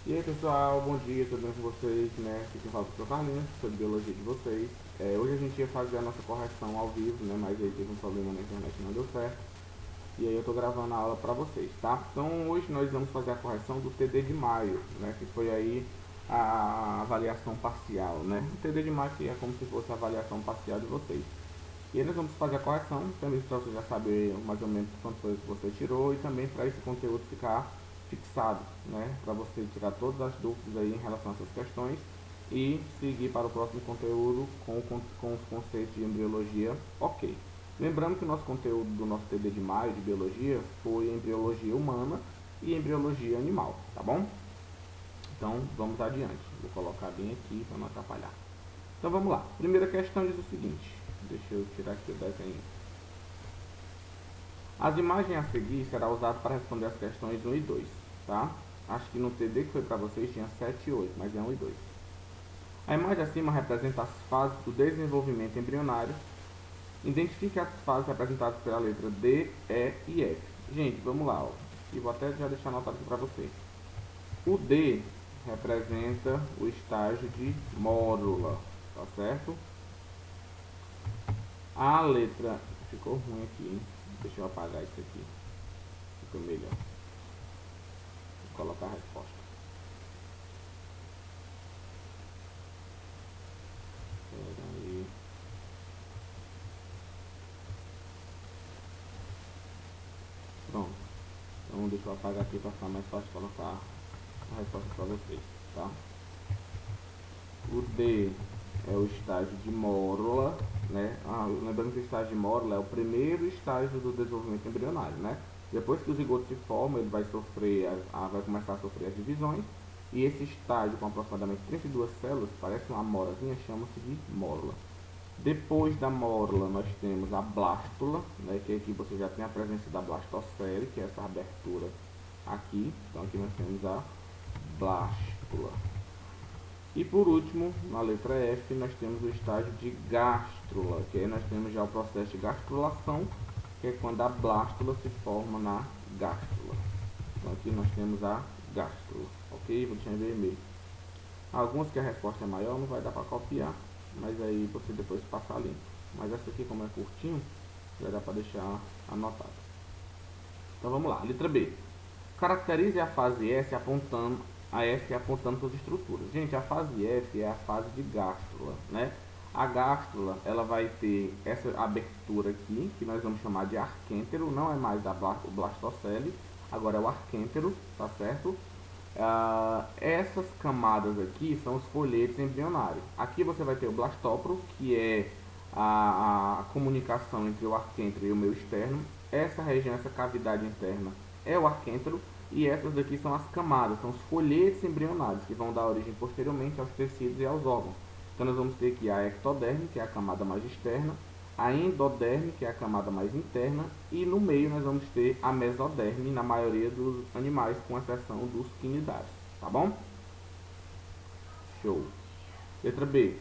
E aí pessoal, bom dia, tudo bem com vocês, né? Aqui quem fala é o professor Carlinhos, sou de biologia de vocês. Hoje a gente ia fazer a nossa correção ao vivo, né? Mas aí teve um problema na internet e não deu certo. E aí eu tô gravando a aula pra vocês, tá? Então hoje nós vamos fazer a correção do TD de maio, né? Que foi aí a avaliação parcial, né? O TD de maio que é como se fosse a avaliação parcial de vocês. E aí nós vamos fazer a correção, também para você já saber mais ou menos quanto foi que você tirou e também para esse conteúdo ficar fixado, né? Para você tirar todas as dúvidas aí em relação a essas questões e seguir para o próximo conteúdo com os conceitos de embriologia, ok. Lembrando que o nosso conteúdo do nosso TD de maio de biologia foi embriologia humana e embriologia animal, tá bom? Então vamos adiante, vou colocar bem aqui para não atrapalhar. Então vamos lá, primeira questão diz o seguinte, deixa eu tirar aqui o desenho. As imagens a seguir será usado para responder as questões 1 e 2, tá? Acho que no TD que foi para vocês tinha 7 e 8, mas é 1 e 2. A imagem acima representa as fases do desenvolvimento embrionário. Identifique as fases representadas pela letra D, E e F. Gente, vamos lá, ó. E vou até já deixar anotado aqui para vocês. O D representa o estágio de mórula, tá certo? A letra... Ficou ruim aqui, hein? Deixa eu apagar isso aqui. Ficou melhor. Vou colocar a resposta. Espera aí. Pronto. Então deixa eu apagar aqui para ficar mais fácil colocar a resposta para vocês, tá? O D é o estágio de mórula, né? Lembrando que o estágio de mórula é o primeiro estágio do desenvolvimento embrionário, né? Depois que o zigoto se forma, ele vai vai começar a sofrer as divisões. E esse estágio, com aproximadamente 32 células, parece uma amorazinha, chama-se de mórula. Depois da mórula, nós temos a blástula, né? Que aqui você já tem a presença da blastocele, que é essa abertura aqui. Então aqui nós temos a blástula. E por último, na letra F, nós temos o estágio de gástrula, que aí nós temos já o processo de gastrulação, que é quando a blástula se forma na gástrula. Então aqui nós temos a gástrula, ok? Vou deixar em vermelho. Alguns que a resposta é maior não vai dar para copiar, mas aí você depois passa limpo. Mas essa aqui, como é curtinho, vai dar para deixar anotado. Então vamos lá, letra B. Caracterize a fase S apontando suas estruturas. Gente, a fase F é a fase de gástrula, né? A gástrula, ela vai ter essa abertura aqui, que nós vamos chamar de arquêntero, não é mais o blastocele, agora é o arquêntero, tá certo? Essas camadas aqui são os folhetos embrionários. Aqui você vai ter o blastóporo, que é a comunicação entre o arquêntero e o meio externo. Essa região, essa cavidade interna é o arquêntero. E essas daqui são as camadas, são os folhetos embrionários, que vão dar origem posteriormente aos tecidos e aos órgãos. Então nós vamos ter aqui a ectoderme, que é a camada mais externa, a endoderme, que é a camada mais interna, e no meio nós vamos ter a mesoderme, na maioria dos animais, com exceção dos quinidários, tá bom? Show. Letra B.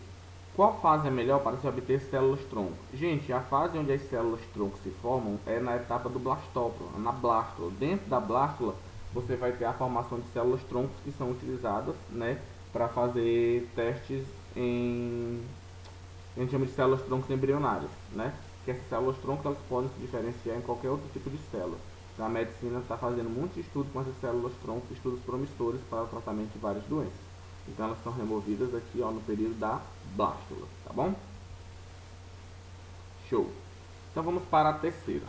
Qual fase é melhor para se obter células-tronco? Gente, a fase onde as células-tronco se formam é na etapa do blastóporo, na blástula. Dentro da blástula, você vai ter a formação de células-troncos que são utilizadas, né, para fazer testes a gente chama de células-troncos embrionárias, né? Que essas células-troncos elas podem se diferenciar em qualquer outro tipo de célula. Então, a medicina está fazendo muitos estudos com essas células-troncos, estudos promissores para o tratamento de várias doenças. Então elas são removidas aqui, ó, no período da blástula, tá bom? Show. Então vamos para a terceira.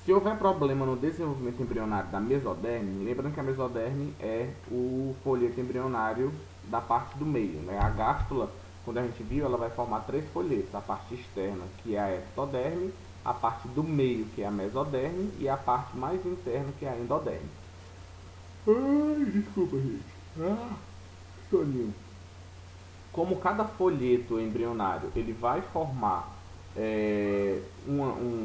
Se houver problema no desenvolvimento embrionário da mesoderme, lembrando que a mesoderme é o folheto embrionário da parte do meio, né? A gástrula, quando a gente viu, ela vai formar 3 folhetos, a parte externa, que é a ectoderme, a parte do meio, que é a mesoderme, e a parte mais interna, que é a endoderme. Ai, desculpa, gente. Soninho. Como cada folheto embrionário ele vai formar,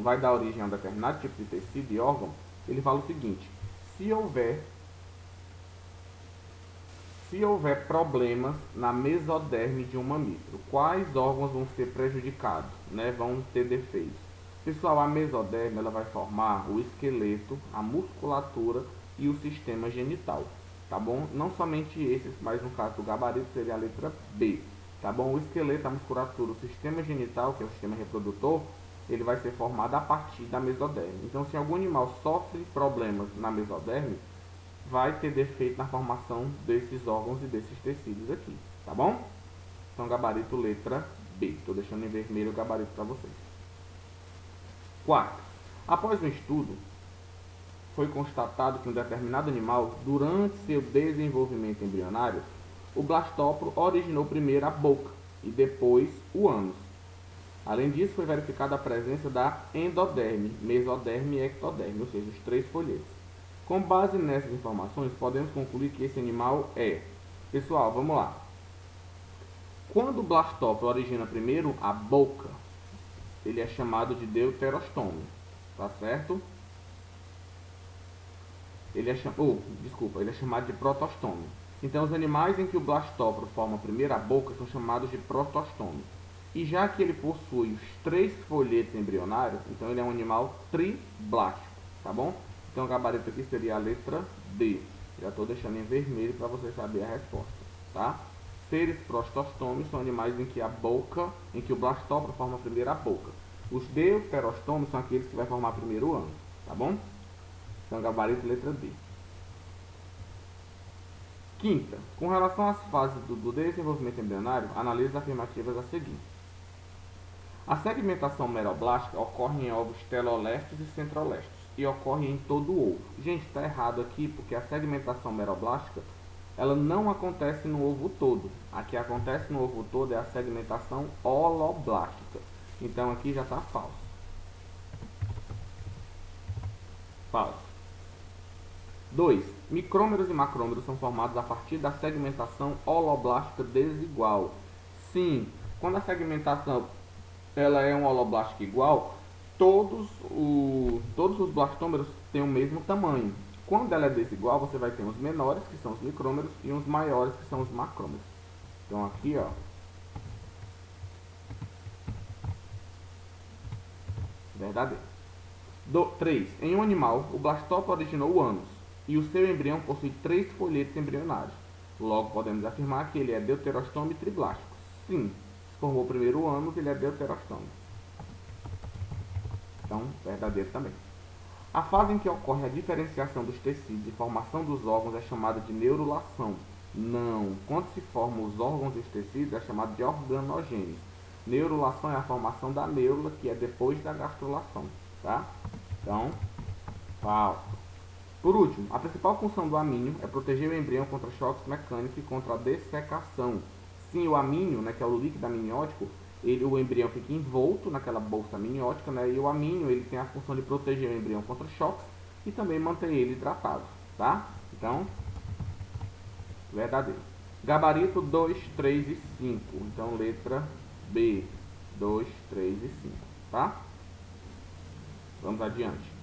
vai dar origem a um determinado tipo de tecido e órgão, ele fala o seguinte: se houver problemas na mesoderme de um mamífero, quais órgãos vão ser prejudicados, né? Vão ter defeitos. Pessoal, a mesoderme ela vai formar o esqueleto, a musculatura e o sistema genital. tá bom? Não somente esses, mas no caso do gabarito seria a letra B, tá bom? O esqueleto, a musculatura, o sistema genital, que é o sistema reprodutor, ele vai ser formado a partir da mesoderme. Então, se algum animal sofre problemas na mesoderme, vai ter defeito na formação desses órgãos e desses tecidos aqui, tá bom? Então, gabarito letra B. Estou deixando em vermelho o gabarito para vocês. Quarto, após um estudo, foi constatado que um determinado animal, durante seu desenvolvimento embrionário, o blastóporo originou primeiro a boca e depois o ânus. Além disso, foi verificada a presença da endoderme, mesoderme e ectoderme, ou seja, os 3 folhetos. Com base nessas informações, podemos concluir que esse animal é... Pessoal, vamos lá. Quando o blastóporo origina primeiro a boca, ele é chamado de deuterostome, tá certo? Ele é chamado de protostome. Então, os animais em que o blastóporo forma primeiro a boca são chamados de protostome. E já que ele possui os 3 folhetos embrionários, então ele é um animal triblástico, tá bom? Então, o gabarito aqui seria a letra D. Já estou deixando em vermelho para você saber a resposta, tá? Seres protostomes são animais em que o blastóporo forma primeiro a boca. Os deuterostomes são aqueles que vai formar primeiro o ânus, tá bom? Então, gabarito letra D. Quinta, com relação às fases do desenvolvimento embrionário, analise as afirmativas a seguir. A segmentação meroblástica ocorre em ovos telolestos e centrolestos e ocorre em todo o ovo. Gente, está errado aqui porque a segmentação meroblástica ela não acontece no ovo todo. A que acontece no ovo todo é a segmentação holoblástica. Então aqui já está falso. Falso. 2. Micrômeros e macrômeros são formados a partir da segmentação holoblástica desigual. Sim, quando a segmentação ela é um holoblástica igual, todos os blastômeros têm o mesmo tamanho. Quando ela é desigual, você vai ter uns menores, que são os micrômeros, e uns maiores, que são os macrômeros. Então aqui, ó, verdadeiro. 3. Em um animal, o blastóporo originou o ânus, e o seu embrião possui 3 folhetos embrionários. Logo, podemos afirmar que ele é deuterostome triblástico. Sim, se formou primeiro o ânus, ele é deuterostome. Então, verdadeiro também. A fase em que ocorre a diferenciação dos tecidos e formação dos órgãos é chamada de neurulação. Não, quando se formam os órgãos e os tecidos é chamado de organogênese. Neurulação é a formação da neurula, que é depois da gastrulação, tá? Então, falso. Por último, a principal função do amínio é proteger o embrião contra choques mecânicos e contra a dessecação. Sim, o amínio, né, que é o líquido amniótico, o embrião fica envolto naquela bolsa amniótica, né, e o amínio ele tem a função de proteger o embrião contra choques e também manter ele hidratado, tá? Então, verdadeiro. Gabarito 2, 3 e 5. Então, letra B, 2, 3 e 5, tá? Vamos adiante.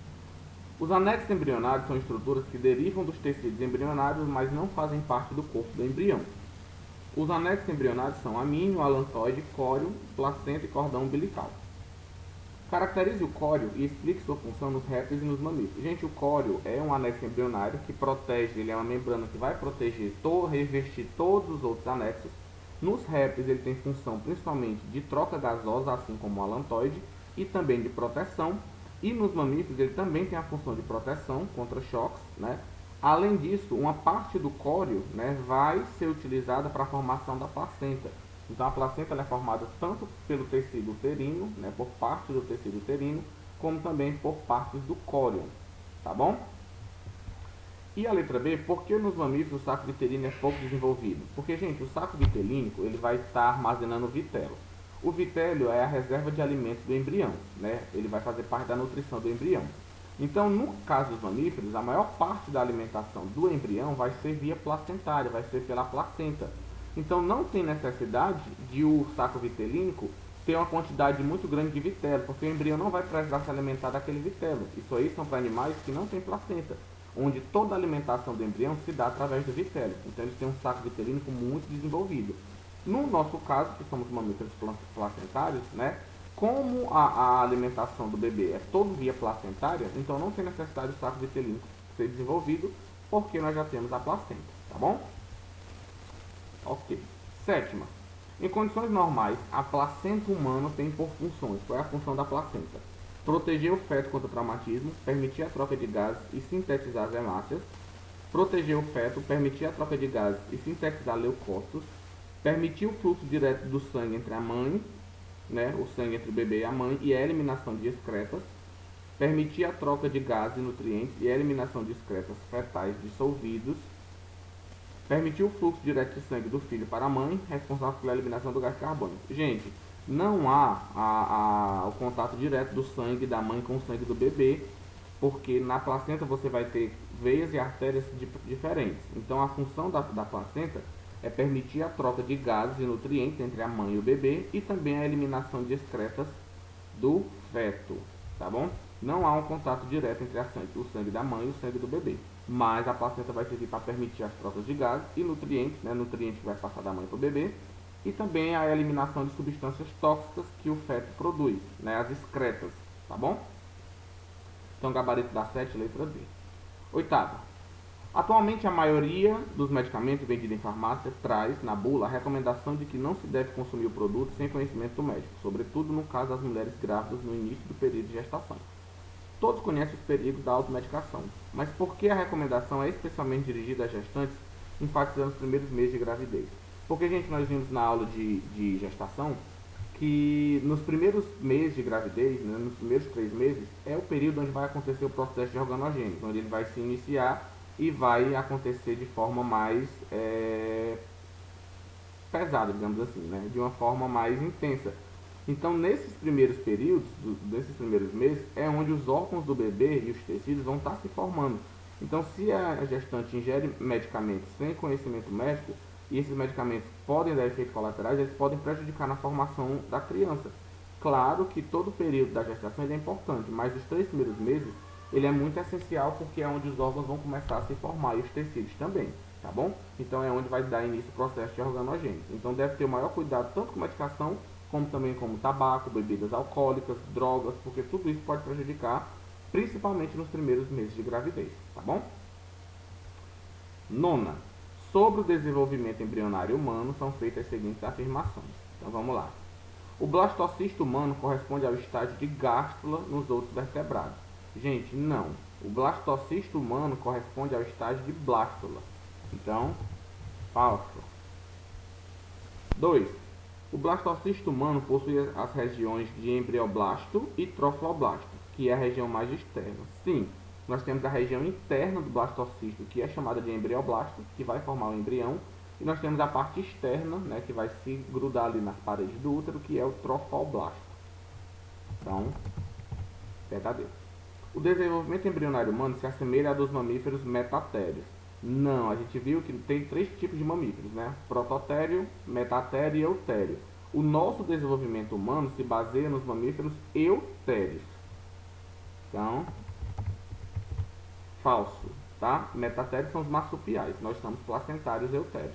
Os anexos embrionários são estruturas que derivam dos tecidos embrionários, mas não fazem parte do corpo do embrião. Os anexos embrionários são amínio, alantoide, córeo, placenta e cordão umbilical. Caracterize o córeo e explique sua função nos répteis e nos mamíferos. Gente, o córeo é um anexo embrionário que protege, ele é uma membrana que vai proteger, revestir todos os outros anexos. Nos répteis ele tem função principalmente de troca gasosa, assim como o alantoide, e também de proteção. E nos mamíferos ele também tem a função de proteção contra choques, né? Além disso, uma parte do córeo, né, vai ser utilizada para a formação da placenta. Então a placenta ela é formada tanto pelo tecido uterino, né, por parte do tecido uterino, como também por partes do córeo, tá bom? E a letra B, por que nos mamíferos o saco vitelino é pouco desenvolvido? Porque, gente, o saco vitelínico ele vai estar armazenando vitelo. O vitélio é a reserva de alimentos do embrião, né? Ele vai fazer parte da nutrição do embrião. Então, no caso dos mamíferos, a maior parte da alimentação do embrião vai ser via placentária, vai ser pela placenta. Então, não tem necessidade de o saco vitelínico ter uma quantidade muito grande de vitelo, porque o embrião não vai precisar se alimentar daquele vitelo. Isso aí são para animais que não têm placenta, onde toda a alimentação do embrião se dá através do vitélio. Então, eles têm um saco vitelínico muito desenvolvido. No nosso caso, que somos mamíferos placentários, né? Como a alimentação do bebê é todo via placentária, então não tem necessidade do saco vitelínico ser desenvolvido porque nós já temos a placenta, tá bom? Ok. Sétima. Em condições normais, a placenta humana tem por funções. Qual é a função da placenta? Proteger o feto contra traumatismo, permitir a troca de gases e sintetizar as hemácias. Proteger o feto, permitir a troca de gases e sintetizar leucócitos. Permitir o fluxo direto do sangue entre a mãe, né, o sangue entre o bebê e a mãe, e a eliminação de excretas. Permitir a troca de gases e nutrientes e a eliminação de excretas fetais dissolvidos. Permitir o fluxo direto de sangue do filho para a mãe, responsável pela eliminação do gás carbônico. Gente, não há o contato direto do sangue da mãe com o sangue do bebê, porque na placenta você vai ter veias e artérias diferentes. Então a função da placenta é permitir a troca de gases e nutrientes entre a mãe e o bebê e também a eliminação de excretas do feto, tá bom? Não há um contato direto entre o sangue da mãe e o sangue do bebê, mas a placenta vai servir para permitir as trocas de gases e nutrientes, né, nutrientes que vai passar da mãe para o bebê, e também a eliminação de substâncias tóxicas que o feto produz, né, as excretas, tá bom? Então, gabarito da 7, letra D. Oitava. Atualmente, a maioria dos medicamentos vendidos em farmácia traz, na bula, a recomendação de que não se deve consumir o produto sem conhecimento do médico, sobretudo no caso das mulheres grávidas no início do período de gestação. Todos conhecem os perigos da automedicação, mas por que a recomendação é especialmente dirigida às gestantes, enfatizando os primeiros meses de gravidez? Porque, gente, nós vimos na aula de gestação que nos primeiros meses de gravidez, né, nos primeiros 3 meses, é o período onde vai acontecer o processo de organogênese, onde ele vai se iniciar e vai acontecer de forma mais pesada, digamos assim, né, de uma forma mais intensa. Então, nesses primeiros períodos, nesses primeiros meses, é onde os órgãos do bebê e os tecidos vão estar se formando. Então, se a gestante ingere medicamentos sem conhecimento médico, e esses medicamentos podem dar efeitos colaterais, eles podem prejudicar na formação da criança. Claro que todo o período da gestação é importante, mas os 3 primeiros meses, ele é muito essencial porque é onde os órgãos vão começar a se formar e os tecidos também, tá bom? Então, é onde vai dar início o processo de organogênese. Então, deve ter o maior cuidado tanto com medicação, como também como tabaco, bebidas alcoólicas, drogas, porque tudo isso pode prejudicar, principalmente nos primeiros meses de gravidez, tá bom? Nona. Sobre o desenvolvimento embrionário humano são feitas as seguintes afirmações. Então vamos lá. O blastocisto humano corresponde ao estágio de gástrula nos outros vertebrados. Gente, não. O blastocisto humano corresponde ao estágio de blástula. Então, falso. 2. O blastocisto humano possui as regiões de embrioblasto e trofloblasto, que é a região mais externa. Sim, nós temos a região interna do blastocisto, que é chamada de embrioblasto, que vai formar o embrião, e nós temos a parte externa, né, que vai se grudar ali nas paredes do útero, que é o trofoblasto. Então, verdadeiro. O desenvolvimento embrionário humano se assemelha ao dos mamíferos metatérios. Não, a gente viu que tem 3 tipos de mamíferos, né? Prototério, metatério e eutério. O nosso desenvolvimento humano se baseia nos mamíferos eutérios. Então, falso, tá? Metatérios são os marsupiais, nós somos placentários eutérios.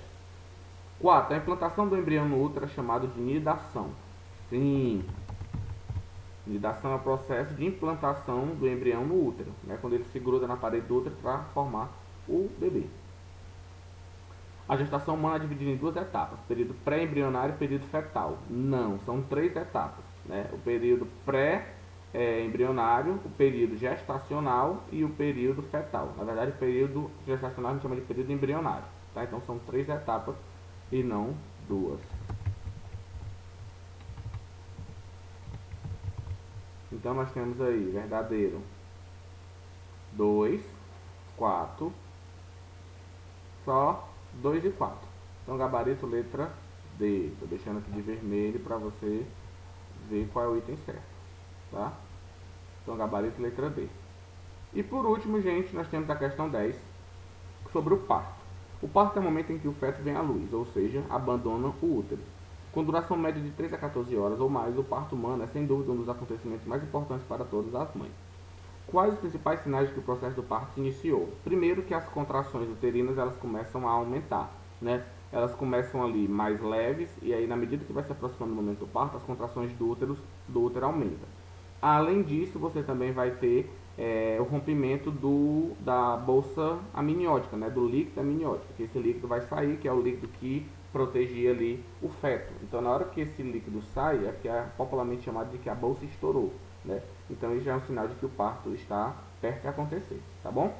4. A implantação do embrião no útero é chamado de nidação. Sim. Nidação é o processo de implantação do embrião no útero, né? Quando ele se gruda na parede do útero para formar o bebê. A gestação humana é dividida em 2 etapas, período pré-embrionário e período fetal. Não, são 3 etapas, né? O período pré-embrionário, o período gestacional e o período fetal. Na verdade, o período gestacional a gente chama de período embrionário, tá? Então são 3 etapas e não 2. Então nós temos aí verdadeiro 2, 4, só 2 e 4. Então gabarito letra D. Estou deixando aqui de vermelho para você ver qual é o item certo, tá? Então gabarito letra D. E por último, gente, nós temos a questão 10 sobre o parto. O parto é o momento em que o feto vem à luz, ou seja, abandona o útero. Com duração média de 3 a 14 horas ou mais, o parto humano é sem dúvida um dos acontecimentos mais importantes para todas as mães. Quais os principais sinais de que o processo do parto se iniciou? Primeiro, que as contrações uterinas elas começam a aumentar, né? Elas começam ali mais leves e aí na medida que vai se aproximando do momento do parto, as contrações do útero aumentam. Além disso, você também vai ter o rompimento da bolsa amniótica, né, do líquido amniótico, que esse líquido vai sair, que é o líquido que protegia ali o feto. Então, na hora que esse líquido sai, é que é popularmente chamado de que a bolsa estourou, né? Então, isso já é um sinal de que o parto está perto de acontecer, tá bom?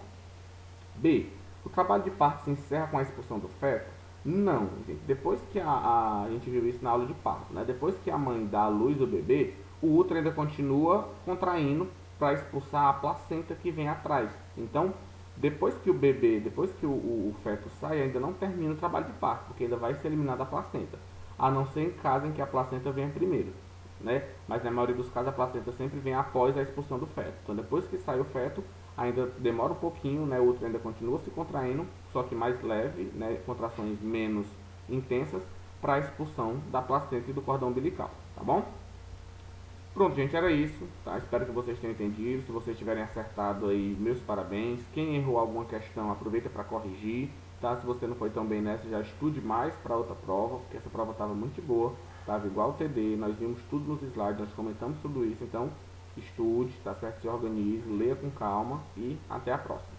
B. O trabalho de parto se encerra com a expulsão do feto? Não, gente. Depois que a gente viu isso na aula de parto, né? Depois que a mãe dá a luz do bebê, o útero ainda continua contraindo para expulsar a placenta que vem atrás. Então, depois que o bebê, depois que o feto sai, ainda não termina o trabalho de parto, porque ainda vai ser eliminada a placenta. A não ser em caso em que a placenta venha primeiro, né? Mas na maioria dos casos a placenta sempre vem após a expulsão do feto. Então, depois que sai o feto, ainda demora um pouquinho, né? O útero ainda continua se contraindo, só que mais leve, né? Contrações menos intensas para a expulsão da placenta e do cordão umbilical, tá bom? Pronto, gente, era isso, tá? Espero que vocês tenham entendido. Se vocês tiverem acertado aí, meus parabéns. Quem errou alguma questão, aproveita para corrigir, tá? Se você não foi tão bem nessa, já estude mais para outra prova, porque essa prova estava muito boa, estava igual o TD, nós vimos tudo nos slides, nós comentamos tudo isso, então estude, tá certo? Se organize, leia com calma e até a próxima.